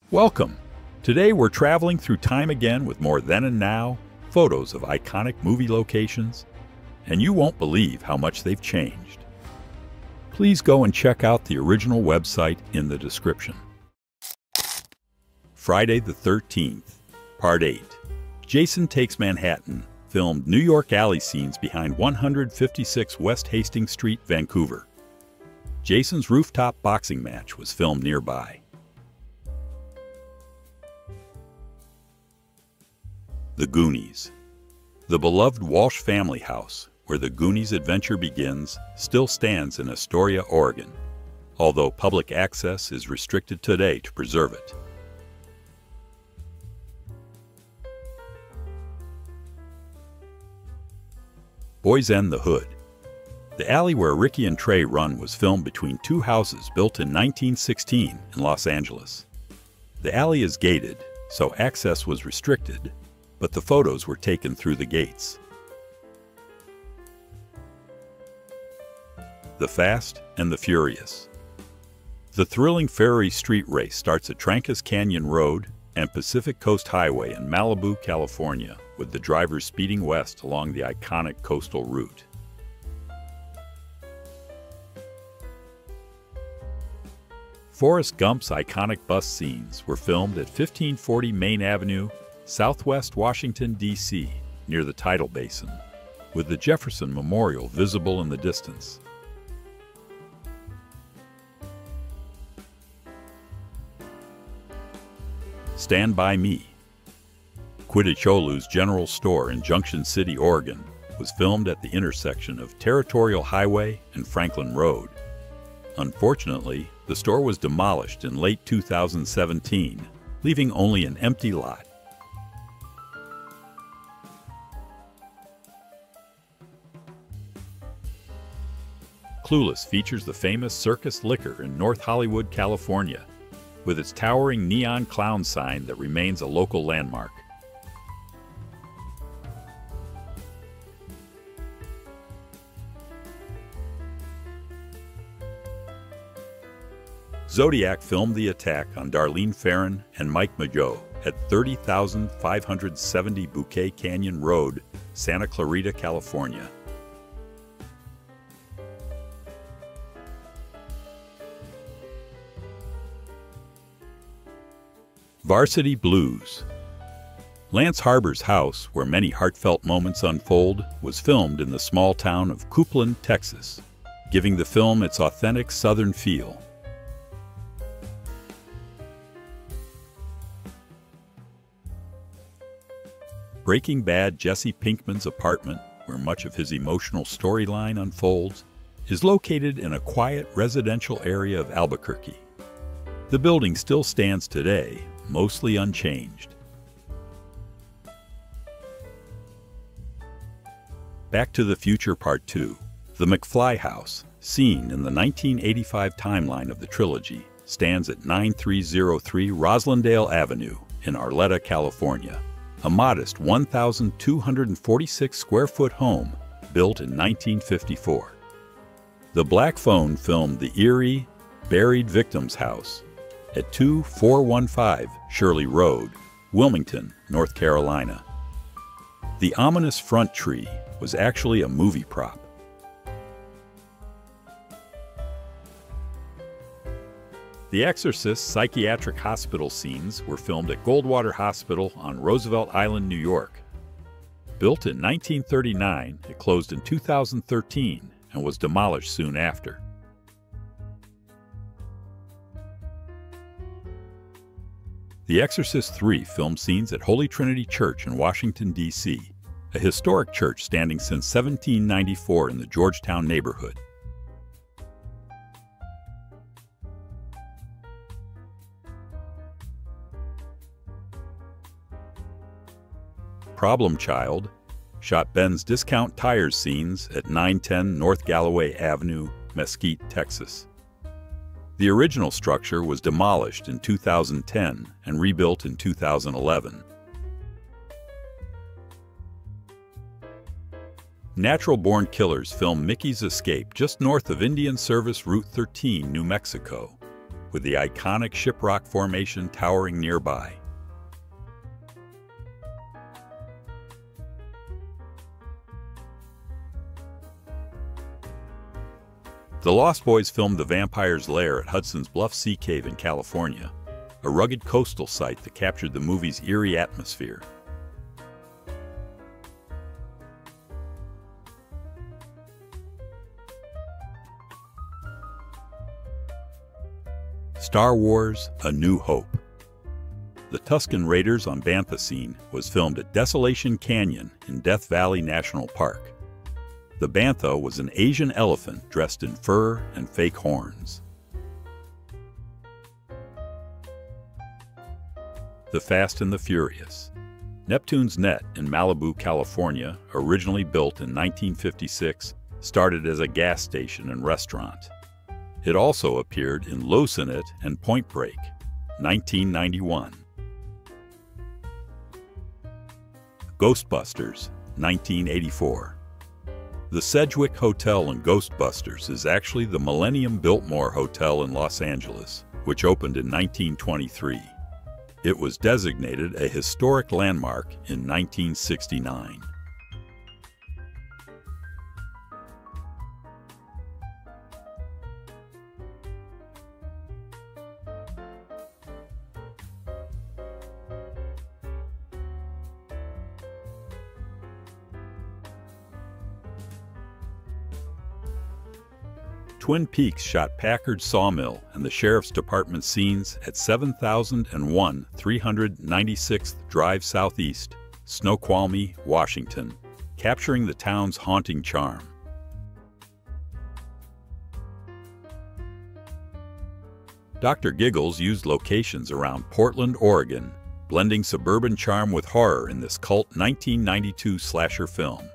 Welcome! Today we're traveling through time again with more then and now, photos of iconic movie locations, and you won't believe how much they've changed. Please go and check out the original website in the description. Friday the 13th, Part 8. Jason Takes Manhattan filmed New York alley scenes behind 156 West Hastings Street, Vancouver. Jason's rooftop boxing match was filmed nearby. The Goonies. The beloved Walsh family house, where the Goonies' adventure begins, still stands in Astoria, Oregon, although public access is restricted today to preserve it. Boys End the Hood. The alley where Ricky and Trey run was filmed between two houses built in 1916 in Los Angeles. The alley is gated, so access was restricted, but the photos were taken through the gates. The Fast and the Furious. The thrilling Ferry Street race starts at Trancas Canyon Road and Pacific Coast Highway in Malibu, California, with the drivers speeding west along the iconic coastal route. Forrest Gump's iconic bus scenes were filmed at 1540 Main Avenue, Southwest Washington, D.C., near the tidal basin, with the Jefferson Memorial visible in the distance. Stand By Me. Quidditch-Olu's General Store in Junction City, Oregon, was filmed at the intersection of Territorial Highway and Franklin Road. Unfortunately, the store was demolished in late 2017, leaving only an empty lot. Clueless features the famous Circus Liquor in North Hollywood, California, with its towering neon clown sign that remains a local landmark. Zodiac filmed the attack on Darlene Ferrin and Mike Mageau at 30,570 Bouquet Canyon Road, Santa Clarita, California. Varsity Blues. Lance Harbor's house, where many heartfelt moments unfold, was filmed in the small town of Coupland, Texas, giving the film its authentic Southern feel. Breaking Bad Jesse Pinkman's apartment, where much of his emotional storyline unfolds, is located in a quiet residential area of Albuquerque. The building still stands today, mostly unchanged. Back to the Future Part 2. The McFly House, seen in the 1985 timeline of the trilogy, stands at 9303 Roslindale Avenue in Arleta, California, a modest 1,246 square foot home built in 1954. The Black Phone filmed the eerie, buried victim's house at 2415 Shirley Road, Wilmington, North Carolina. The ominous front tree was actually a movie prop. The Exorcist psychiatric hospital scenes were filmed at Goldwater Hospital on Roosevelt Island, New York. Built in 1939, it closed in 2013 and was demolished soon after. The Exorcist III filmed scenes at Holy Trinity Church in Washington, D.C., a historic church standing since 1794 in the Georgetown neighborhood. Problem Child shot Ben's Discount Tires scenes at 910 North Galloway Avenue, Mesquite, Texas. The original structure was demolished in 2010 and rebuilt in 2011. Natural Born Killers filmed Mickey's Escape just north of Indian Service Route 13, New Mexico. with the iconic Shiprock Formation towering nearby. The Lost Boys filmed The Vampire's Lair at Hudson's Bluff Sea Cave in California, a rugged coastal site that captured the movie's eerie atmosphere. Star Wars: A New Hope. The Tusken Raiders on Bantha scene was filmed at Desolation Canyon in Death Valley National Park. The Bantha was an Asian elephant dressed in fur and fake horns. The Fast and the Furious. Neptune's Net in Malibu, California, originally built in 1956, started as a gas station and restaurant. It also appeared in Los in It and Point Break, 1991. Ghostbusters, 1984. The Sedgwick Hotel in Ghostbusters is actually the Millennium Biltmore Hotel in Los Angeles, which opened in 1923. It was designated a historic landmark in 1969. Twin Peaks shot Packard's Sawmill and the Sheriff's Department scenes at 7001 396th Drive Southeast, Snoqualmie, Washington, capturing the town's haunting charm. Dr. Giggles used locations around Portland, Oregon, blending suburban charm with horror in this cult 1992 slasher film.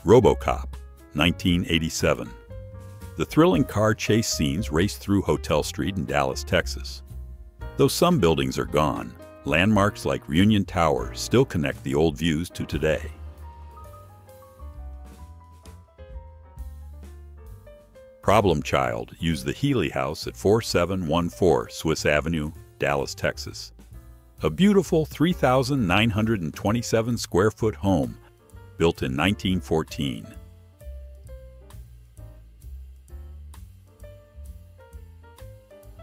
RoboCop, 1987. The thrilling car chase scenes race through Hotel Street in Dallas, Texas. Though some buildings are gone, landmarks like Reunion Tower still connect the old views to today. Problem Child used the Healy House at 4714 Swiss Avenue, Dallas, Texas. A beautiful 3,927 square foot home built in 1914.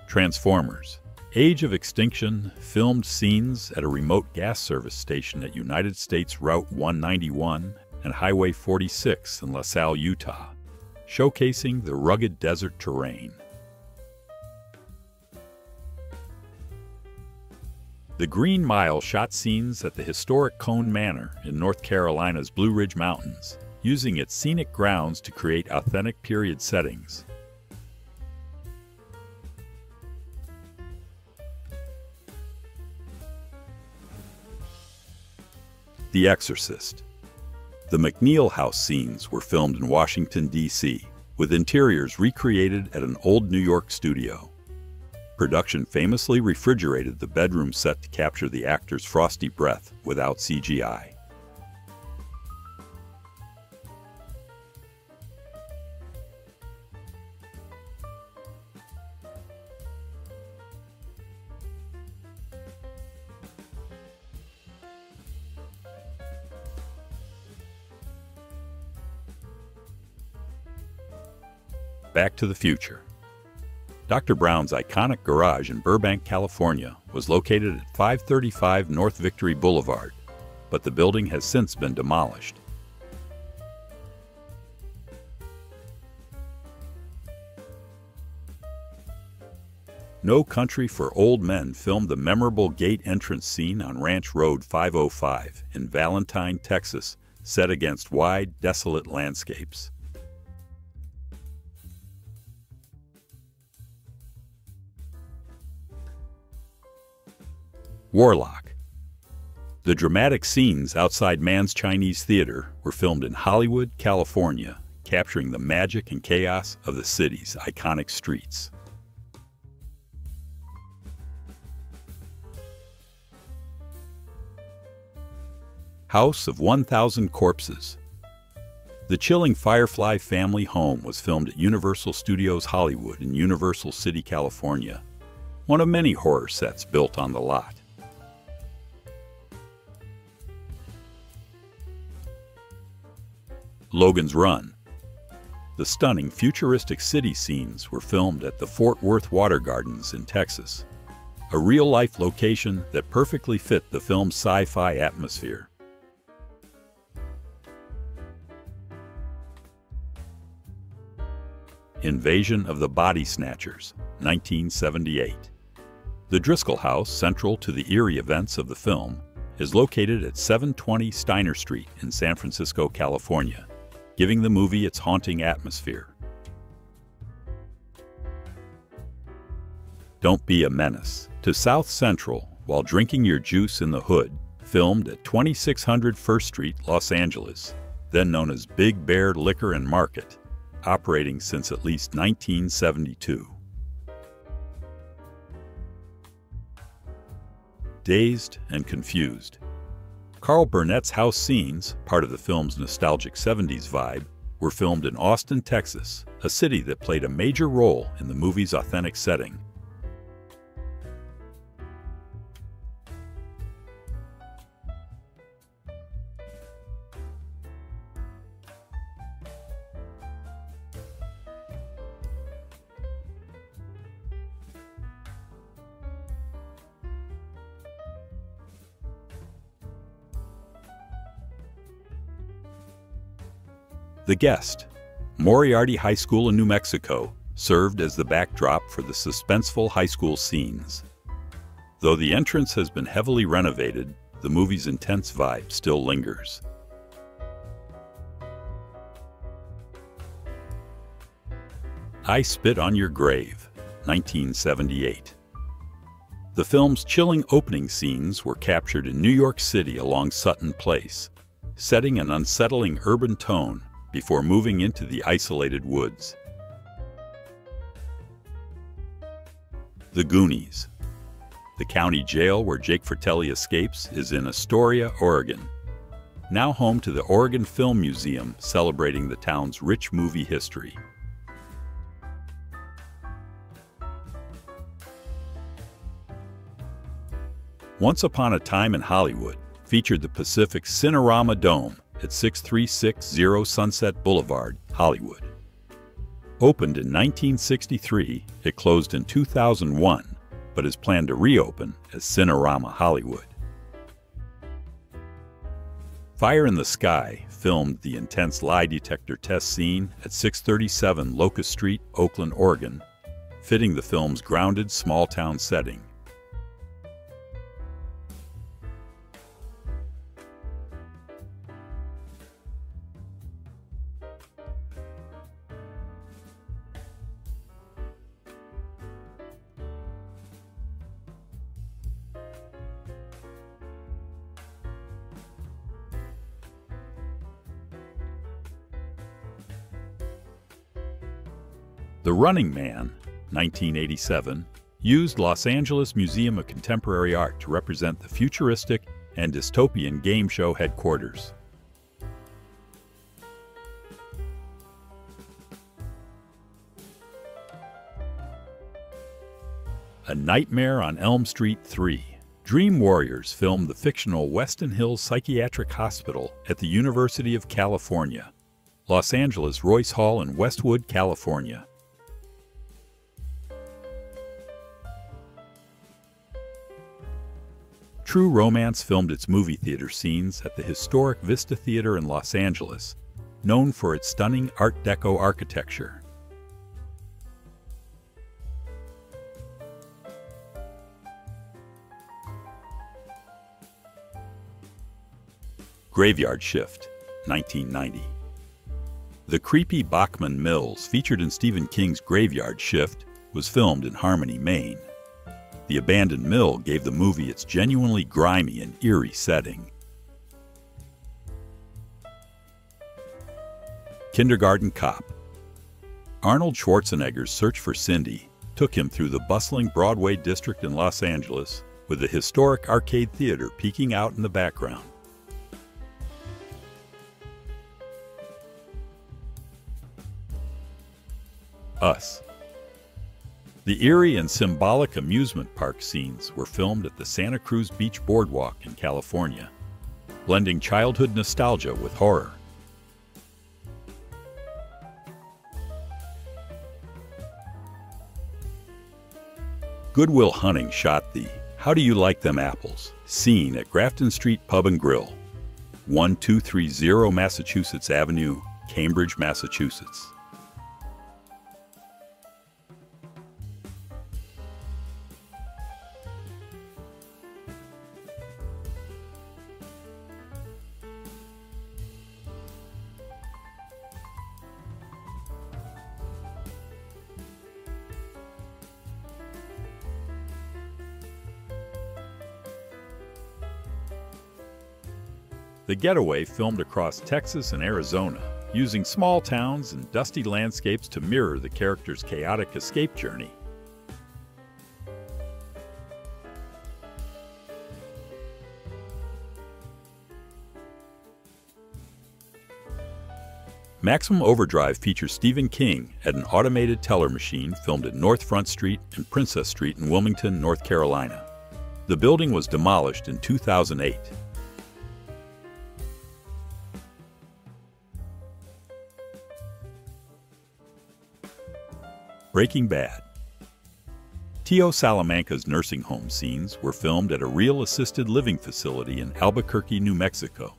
Transformers: Age of Extinction filmed scenes at a remote gas service station at United States Route 191 and Highway 46 in LaSalle, Utah, showcasing the rugged desert terrain. The Green Mile shot scenes at the historic Cone Manor in North Carolina's Blue Ridge Mountains, using its scenic grounds to create authentic period settings. The Exorcist. The McNeil House scenes were filmed in Washington, D.C., with interiors recreated at an old New York studio. Production famously refrigerated the bedroom set to capture the actor's frosty breath without CGI. Back to the Future. Dr. Brown's iconic garage in Burbank, California, was located at 535 North Victory Boulevard, but the building has since been demolished. No Country for Old Men filmed the memorable gate entrance scene on Ranch Road 505 in Valentine, Texas, set against wide, desolate landscapes. Warlock. The dramatic scenes outside Mann's Chinese Theater were filmed in Hollywood, California, capturing the magic and chaos of the city's iconic streets. House of 1,000 Corpses. The chilling Firefly family home was filmed at Universal Studios Hollywood in Universal City, California, one of many horror sets built on the lot. Logan's Run. The stunning futuristic city scenes were filmed at the Fort Worth Water Gardens in Texas, a real-life location that perfectly fit the film's sci-fi atmosphere. Invasion of the Body Snatchers, 1978. The Driscoll House, central to the eerie events of the film, is located at 720 Steiner Street in San Francisco, California, giving the movie its haunting atmosphere. Don't Be a Menace to South Central while drinking your juice in the hood, filmed at 2600 First Street, Los Angeles, then known as Big Bear Liquor and Market, operating since at least 1972. Dazed and Confused. Carl Burnett's house scenes, part of the film's nostalgic 70s vibe, were filmed in Austin, Texas, a city that played a major role in the movie's authentic setting. The Guest. Moriarty High School in New Mexico served as the backdrop for the suspenseful high school scenes. Though the entrance has been heavily renovated, the movie's intense vibe still lingers. I Spit on Your Grave, 1978. The film's chilling opening scenes were captured in New York City along Sutton Place, setting an unsettling urban tone before moving into the isolated woods. The Goonies. The county jail where Jake Fratelli escapes is in Astoria, Oregon, now home to the Oregon Film Museum celebrating the town's rich movie history. Once Upon a Time in Hollywood featured the Pacific Cinerama Dome at 6360 Sunset Boulevard, Hollywood. Opened in 1963, it closed in 2001, but is planned to reopen as Cinerama Hollywood. Fire in the Sky filmed the intense lie detector test scene at 637 Locust Street, Oakland, Oregon, fitting the film's grounded small-town setting. The Running Man, 1987, used Los Angeles Museum of Contemporary Art to represent the futuristic and dystopian game show headquarters. A Nightmare on Elm Street 3. Dream Warriors filmed the fictional Weston Hills Psychiatric Hospital at the University of California, Los Angeles Royce Hall in Westwood, California. True Romance filmed its movie theater scenes at the historic Vista Theater in Los Angeles, known for its stunning Art Deco architecture. Graveyard Shift, 1990. The creepy Bachman Mills featured in Stephen King's Graveyard Shift was filmed in Harmony, Maine. The abandoned mill gave the movie its genuinely grimy and eerie setting. Kindergarten Cop. Arnold Schwarzenegger's search for Cindy took him through the bustling Broadway district in Los Angeles, with the historic arcade theater peeking out in the background. Us. The eerie and symbolic amusement park scenes were filmed at the Santa Cruz Beach Boardwalk in California, blending childhood nostalgia with horror. Good Will Hunting shot the How Do You Like Them Apples scene at Grafton Street Pub and Grill, 1230 Massachusetts Avenue, Cambridge, Massachusetts. The Getaway filmed across Texas and Arizona, using small towns and dusty landscapes to mirror the characters' chaotic escape journey. Maximum Overdrive features Stephen King at an automated teller machine filmed at North Front Street and Princess Street in Wilmington, North Carolina. The building was demolished in 2008. Breaking Bad. Tio Salamanca's nursing home scenes were filmed at a real assisted living facility in Albuquerque, New Mexico.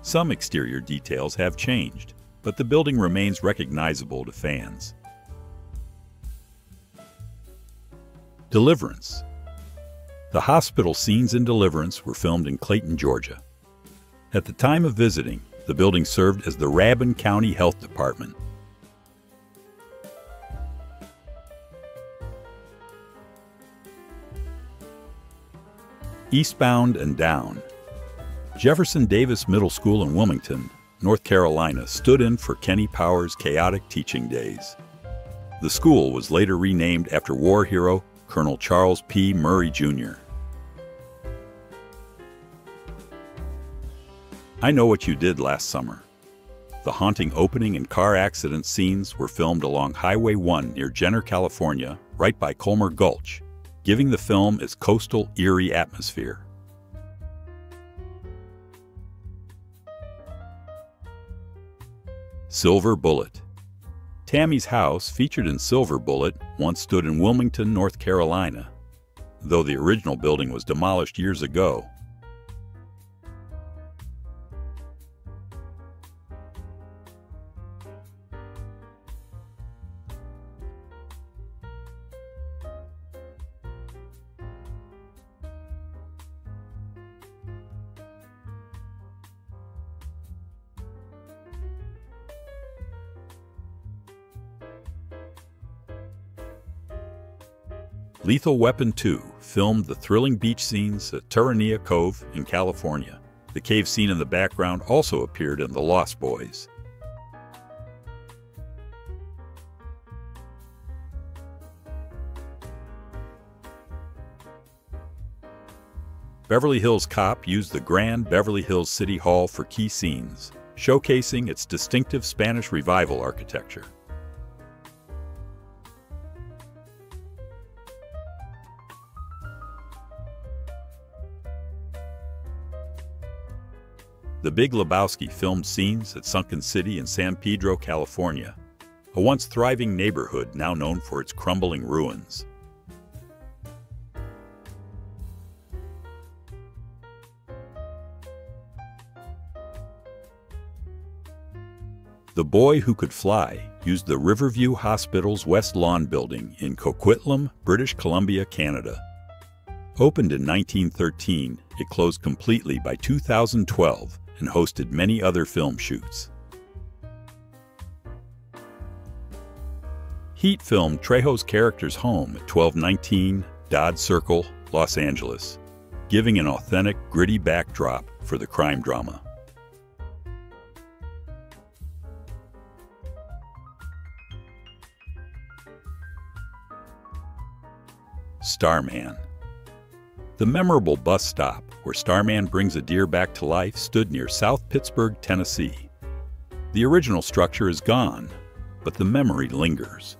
Some exterior details have changed, but the building remains recognizable to fans. Deliverance. The hospital scenes in Deliverance were filmed in Clayton, Georgia. At the time of visiting, the building served as the Rabun County Health Department. Eastbound and Down. Jefferson Davis Middle School in Wilmington, North Carolina stood in for Kenny Powers' chaotic teaching days. The school was later renamed after war hero Colonel Charles P. Murray, Jr. I Know What You Did Last Summer. The haunting opening and car accident scenes were filmed along Highway 1 near Jenner, California, right by Colmer Gulch, giving the film its coastal, eerie atmosphere. Silver Bullet. Tammy's house, featured in Silver Bullet, once stood in Wilmington, North Carolina, though the original building was demolished years ago. Lethal Weapon 2 filmed the thrilling beach scenes at Turania Cove in California. The cave scene in the background also appeared in The Lost Boys. Beverly Hills Cop used the Grand Beverly Hills City Hall for key scenes, showcasing its distinctive Spanish Revival architecture. The Big Lebowski filmed scenes at Sunken City in San Pedro, California, a once thriving neighborhood now known for its crumbling ruins. The Boy Who Could Fly used the Riverview Hospital's West Lawn building in Coquitlam, British Columbia, Canada. Opened in 1913, it closed completely by 2012 and hosted many other film shoots. Heat filmed Trejo's character's home at 1219 Dodd Circle, Los Angeles, giving an authentic, gritty backdrop for the crime drama. Starman. The memorable bus stop where Starman brings a deer back to life stood near South Pittsburgh, Tennessee. The original structure is gone, but the memory lingers.